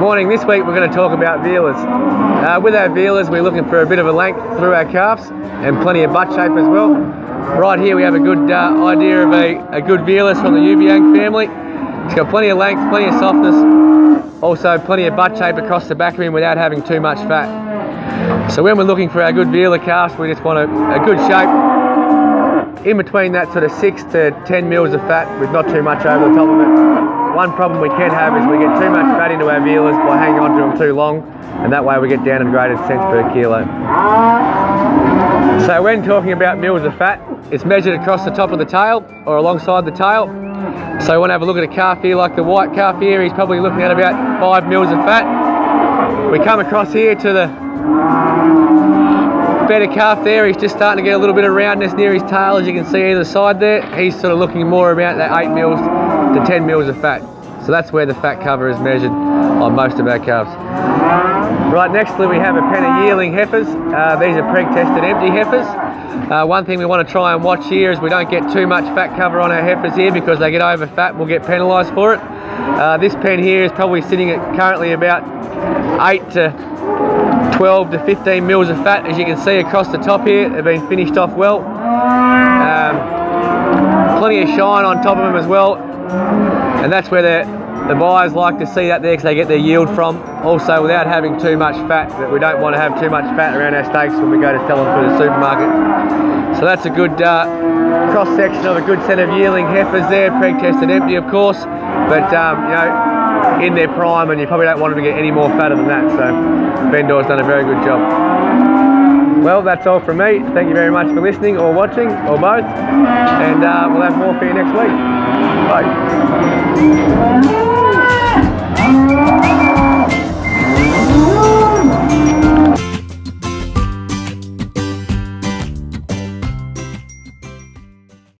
morning. This week we're going to talk about Vealers. With our Vealers, we're looking for a bit of a length through our calves and plenty of butt shape as well. Right here we have a good idea of a good Vealers from the Yubiang family. It's got plenty of length, plenty of softness, also plenty of butt shape across the back of him without having too much fat. So when we're looking for our good Vealer calves, we just want a good shape in between that sort of 6 to 10 mils of fat with not too much over the top of it. One problem we can have is we get too much fat into our Vealers by hanging on to them too long, and that way we get down to graded cents per kilo. So when talking about mils of fat, it's measured across the top of the tail or alongside the tail. So we want to have a look at a calf here like the white calf here. He's probably looking at about 5 mils of fat. We come across here to the better calf there. He's just starting to get a little bit of roundness near his tail, as you can see either side there. He's sort of looking more about that 8 mils to 10 mils of fat. So that's where the fat cover is measured on most of our calves. Right, nextly we have a pen of yearling heifers. These are preg-tested empty heifers. One thing we want to try and watch here is we don't get too much fat cover on our heifers here, because they get over fat and we'll get penalised for it. This pen here is probably sitting at currently about 8 to 12 to 15 mils of fat, as you can see across the top here. They've been finished off well. Plenty of shine on top of them as well, and that's where the buyers like to see that there, because they get their yield from. Also without having too much fat, that we don't want to have too much fat around our steaks when we go to sell them through the supermarket. So that's a good cross section of a good set of yearling heifers there, preg tested empty of course, but you know, in their prime, and you probably don't want them to get any more fatter than that. So Vendor's done a very good job. Well, that's all from me. Thank you very much for listening or watching, or both, and we'll have more for you next week. Bye.